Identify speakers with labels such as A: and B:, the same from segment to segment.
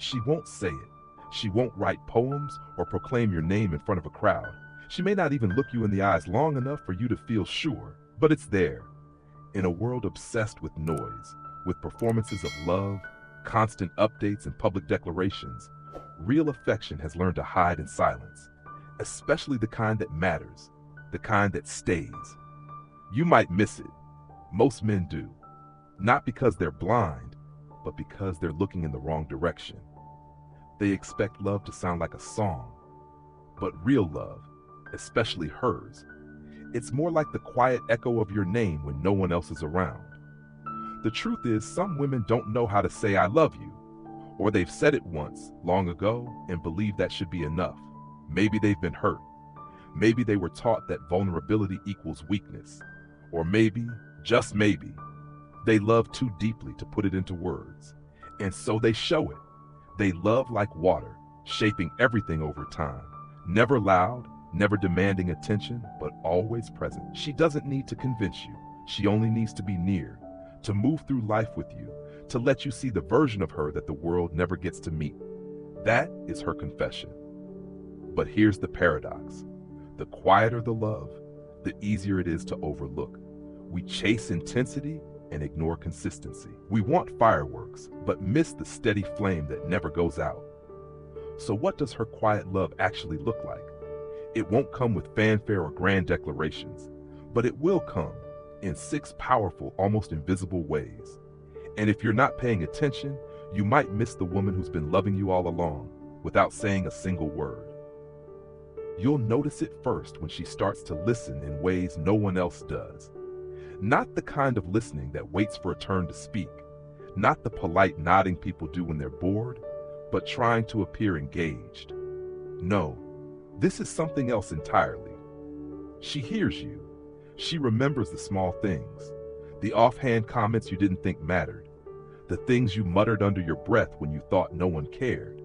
A: She won't say it. She won't write poems or proclaim your name in front of a crowd. She may not even look you in the eyes long enough for you to feel sure, but it's there. In a world obsessed with noise, with performances of love, constant updates and public declarations, real affection has learned to hide in silence, especially the kind that matters, the kind that stays. You might miss it. Most men do. Not because they're blind, but because they're looking in the wrong direction. They expect love to sound like a song, but real love, especially hers, it's more like the quiet echo of your name when no one else is around. The truth is, some women don't know how to say I love you, or they've said it once, long ago, and believe that should be enough. Maybe they've been hurt. Maybe they were taught that vulnerability equals weakness. Or maybe, just maybe, they love too deeply to put it into words, and so they show it. They love like water, shaping everything over time. Never loud, never demanding attention, but always present. She doesn't need to convince you. She only needs to be near, to move through life with you, to let you see the version of her that the world never gets to meet. That is her confession. But here's the paradox. The quieter the love, the easier it is to overlook. We chase intensity and ignore consistency. We want fireworks, but miss the steady flame that never goes out. So what does her quiet love actually look like? It won't come with fanfare or grand declarations, but it will come in 6 powerful, almost invisible ways. And if you're not paying attention, you might miss the woman who's been loving you all along without saying a single word. You'll notice it first when she starts to listen in ways no one else does. Not the kind of listening that waits for a turn to speak, not the polite nodding people do when they're bored, but trying to appear engaged. No, this is something else entirely. She hears you. She remembers the small things, the offhand comments you didn't think mattered, the things you muttered under your breath when you thought no one cared.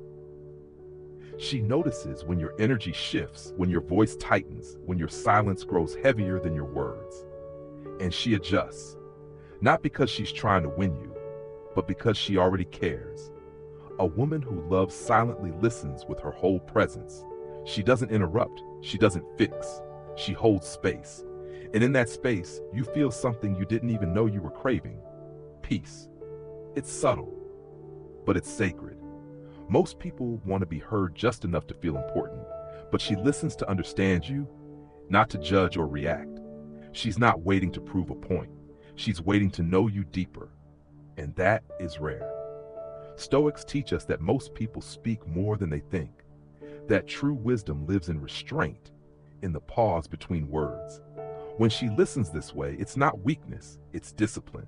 A: She notices when your energy shifts, when your voice tightens, when your silence grows heavier than your words. And she adjusts, not because she's trying to win you, but because she already cares. A woman who loves silently listens with her whole presence. She doesn't interrupt, she doesn't fix, she holds space. And in that space, you feel something you didn't even know you were craving. Peace. It's subtle, but it's sacred. Most people want to be heard just enough to feel important, but she listens to understand you, not to judge or react. She's not waiting to prove a point. She's waiting to know you deeper, and that is rare. Stoics teach us that most people speak more than they think, that true wisdom lives in restraint, in the pause between words. When she listens this way, it's not weakness, it's discipline.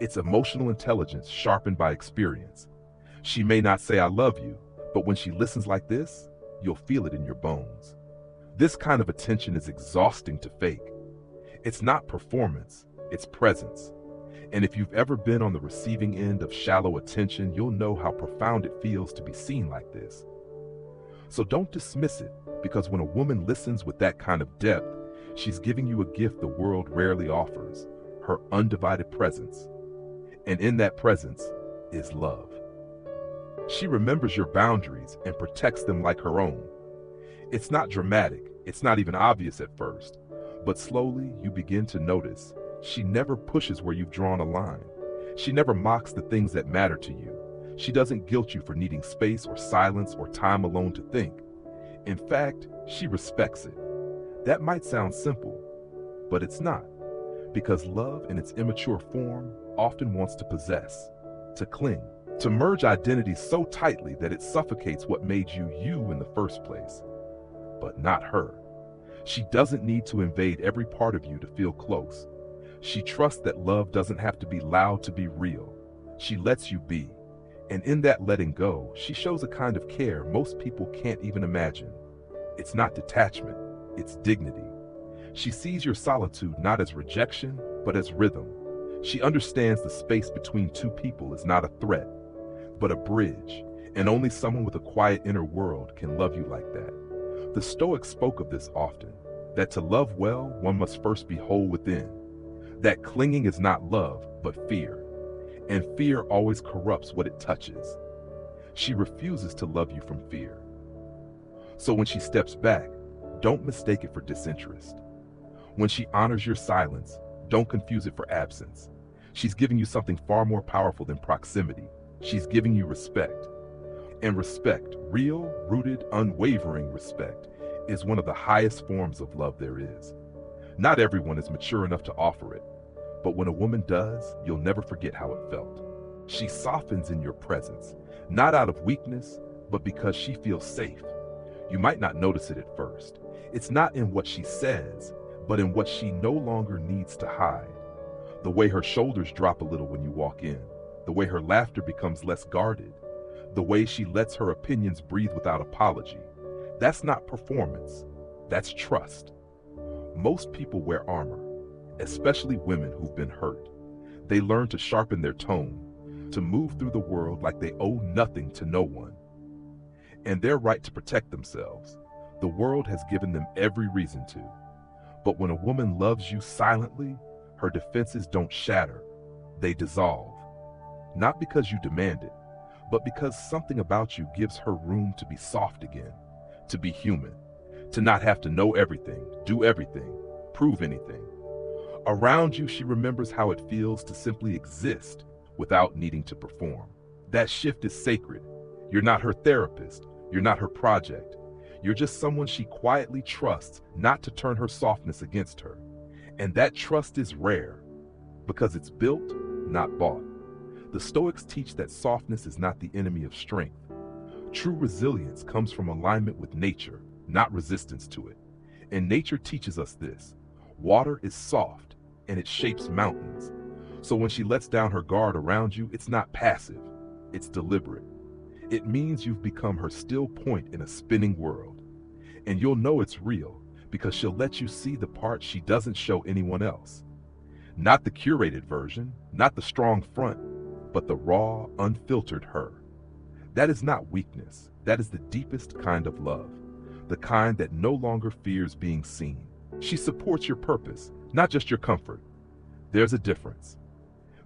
A: It's emotional intelligence sharpened by experience. She may not say I love you, but when she listens like this, you'll feel it in your bones. This kind of attention is exhausting to fake. It's not performance, it's presence. And if you've ever been on the receiving end of shallow attention, you'll know how profound it feels to be seen like this. So don't dismiss it, because when a woman listens with that kind of depth, she's giving you a gift the world rarely offers, her undivided presence. And in that presence is love. She remembers your boundaries and protects them like her own. It's not dramatic, it's not even obvious at first, but slowly you begin to notice she never pushes where you've drawn a line. She never mocks the things that matter to you. She doesn't guilt you for needing space or silence or time alone to think. In fact, she respects it. That might sound simple, but it's not, because love in its immature form often wants to possess, to cling, to merge identities so tightly that it suffocates what made you you in the first place. But not her. She doesn't need to invade every part of you to feel close. She trusts that love doesn't have to be loud to be real. She lets you be. And in that letting go, she shows a kind of care most people can't even imagine. It's not detachment, it's dignity. She sees your solitude not as rejection, but as rhythm. She understands the space between two people is not a threat, but a bridge, and only someone with a quiet inner world can love you like that. The Stoics spoke of this often, that to love well, one must first be whole within. That clinging is not love, but fear, and fear always corrupts what it touches. She refuses to love you from fear. So when she steps back, don't mistake it for disinterest. When she honors your silence, don't confuse it for absence. She's giving you something far more powerful than proximity. She's giving you respect. And respect, real, rooted, unwavering respect, is one of the highest forms of love there is. Not everyone is mature enough to offer it, but when a woman does, you'll never forget how it felt. She softens in your presence, not out of weakness, but because she feels safe. You might not notice it at first. It's not in what she says, but in what she no longer needs to hide. The way her shoulders drop a little when you walk in, the way her laughter becomes less guarded, the way she lets her opinions breathe without apology. That's not performance, that's trust. Most people wear armor, especially women who've been hurt. They learn to sharpen their tone, to move through the world like they owe nothing to no one. And they're right to protect themselves. The world has given them every reason to. But when a woman loves you silently, her defenses don't shatter, they dissolve. Not because you demand it, but because something about you gives her room to be soft again, to be human, to not have to know everything, do everything, prove anything. Around you, she remembers how it feels to simply exist without needing to perform. That shift is sacred. You're not her therapist. You're not her project. You're just someone she quietly trusts not to turn her softness against her. And that trust is rare because it's built, not bought. The Stoics teach that softness is not the enemy of strength. True resilience comes from alignment with nature, not resistance to it. And nature teaches us this. Water is soft, and it shapes mountains. So when she lets down her guard around you, it's not passive, it's deliberate. It means you've become her still point in a spinning world. And you'll know it's real because she'll let you see the part she doesn't show anyone else. Not the curated version, not the strong front, but the raw, unfiltered her. That is not weakness. That is the deepest kind of love, the kind that no longer fears being seen. She supports your purpose, not just your comfort. There's a difference.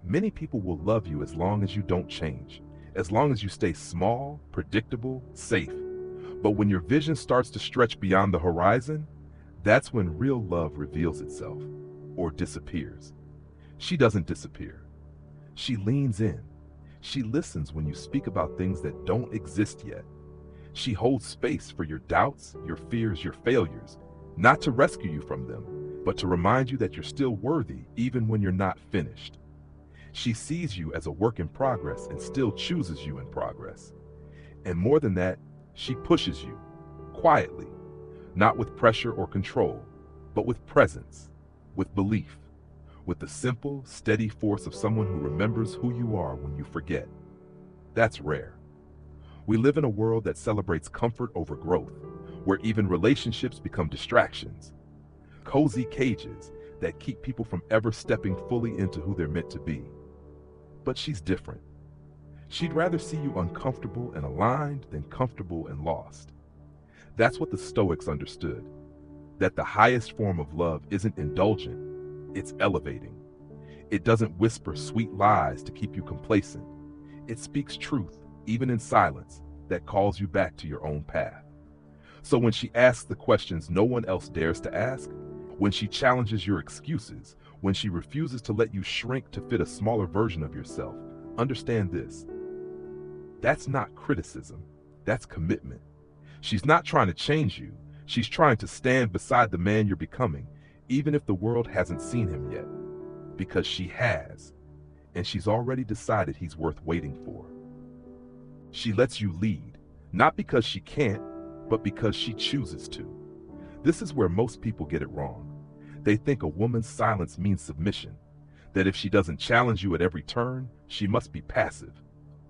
A: Many people will love you as long as you don't change, as long as you stay small, predictable, safe. But when your vision starts to stretch beyond the horizon, that's when real love reveals itself, or disappears. She doesn't disappear. She leans in. She listens when you speak about things that don't exist yet. She holds space for your doubts, your fears, your failures, not to rescue you from them, but to remind you that you're still worthy even when you're not finished. She sees you as a work in progress and still chooses you in progress. And more than that, she pushes you, quietly, not with pressure or control, but with presence, with belief, with the simple, steady force of someone who remembers who you are when you forget. That's rare. We live in a world that celebrates comfort over growth, where even relationships become distractions, cozy cages that keep people from ever stepping fully into who they're meant to be. But she's different. She'd rather see you uncomfortable and aligned than comfortable and lost. That's what the Stoics understood, that the highest form of love isn't indulgent, it's elevating. It doesn't whisper sweet lies to keep you complacent. It speaks truth, even in silence, that calls you back to your own path. So when she asks the questions no one else dares to ask, when she challenges your excuses, when she refuses to let you shrink to fit a smaller version of yourself, understand this. That's not criticism, that's commitment. She's not trying to change you, she's trying to stand beside the man you're becoming, even if the world hasn't seen him yet. Because she has, and she's already decided he's worth waiting for. She lets you lead, not because she can't, but because she chooses to. This is where most people get it wrong. They think a woman's silence means submission, that if she doesn't challenge you at every turn, she must be passive,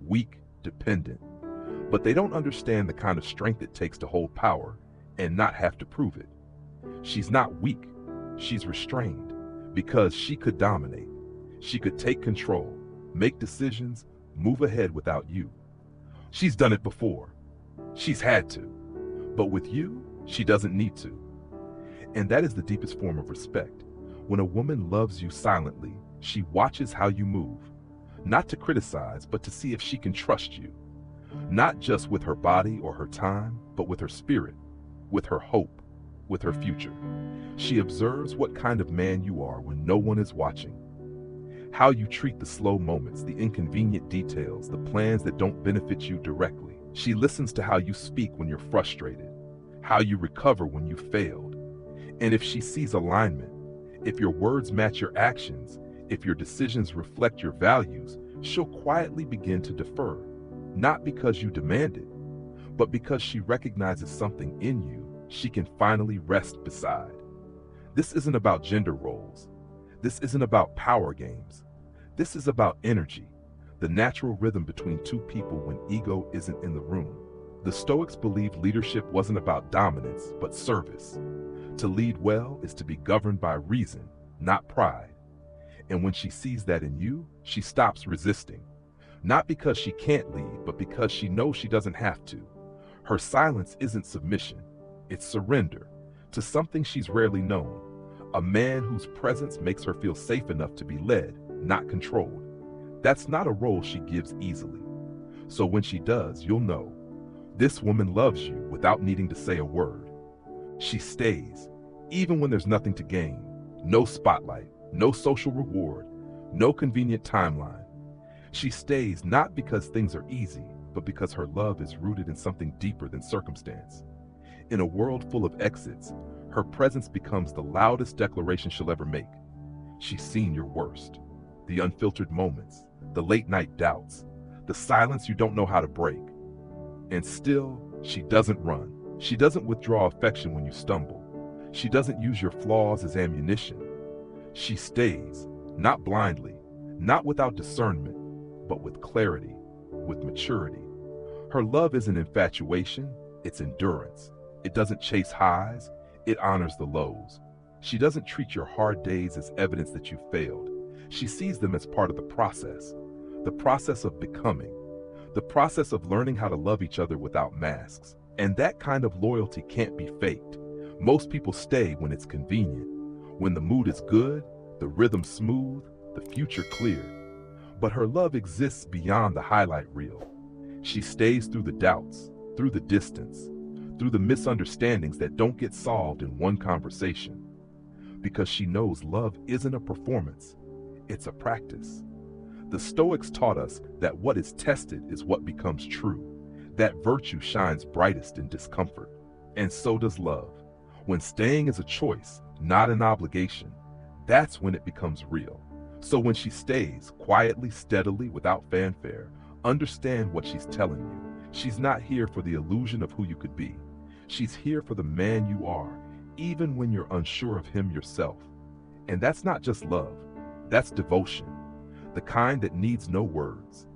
A: weak, dependent. But they don't understand the kind of strength it takes to hold power and not have to prove it. She's not weak, she's restrained, because she could dominate. She could take control, make decisions, move ahead without you. She's done it before. She's had to. But with you, she doesn't need to. And that is the deepest form of respect. When a woman loves you silently, she watches how you move, not to criticize, but to see if she can trust you. Not just with her body or her time, but with her spirit, with her hope, with her future. She observes what kind of man you are when no one is watching, how you treat the slow moments, the inconvenient details, the plans that don't benefit you directly. She listens to how you speak when you're frustrated, how you recover when you failed. And if she sees alignment, if your words match your actions, if your decisions reflect your values, she'll quietly begin to defer, not because you demand it, but because she recognizes something in you she can finally rest beside. This isn't about gender roles. This isn't about power games. This is about energy, the natural rhythm between two people when ego isn't in the room. The Stoics believed leadership wasn't about dominance, but service. To lead well is to be governed by reason, not pride. And when she sees that in you, she stops resisting. Not because she can't lead, but because she knows she doesn't have to. Her silence isn't submission, it's surrender to something she's rarely known. A man whose presence makes her feel safe enough to be led, not controlled. That's not a role she gives easily. So when she does, you'll know. This woman loves you without needing to say a word. She stays, even when there's nothing to gain. No spotlight, no social reward, no convenient timeline. She stays not because things are easy, but because her love is rooted in something deeper than circumstance. In a world full of exits, her presence becomes the loudest declaration she'll ever make. She's seen your worst, the unfiltered moments, the late night doubts, the silence you don't know how to break. And still, she doesn't run. She doesn't withdraw affection when you stumble. She doesn't use your flaws as ammunition. She stays, not blindly, not without discernment, but with clarity, with maturity. Her love isn't infatuation, it's endurance. It doesn't chase highs, it honors the lows. She doesn't treat your hard days as evidence that you failed. She sees them as part of the process of becoming, the process of learning how to love each other without masks. And that kind of loyalty can't be faked. Most people stay when it's convenient, when the mood is good, the rhythm smooth, the future clear. But her love exists beyond the highlight reel. She stays through the doubts, through the distance, through the misunderstandings that don't get solved in one conversation. Because she knows love isn't a performance, it's a practice. The Stoics taught us that what is tested is what becomes true, that virtue shines brightest in discomfort. And so does love. When staying is a choice, not an obligation, that's when it becomes real. So when she stays, quietly, steadily, without fanfare, understand what she's telling you. She's not here for the illusion of who you could be. She's here for the man you are, even when you're unsure of him yourself. And that's not just love, that's devotion. The kind that needs no words,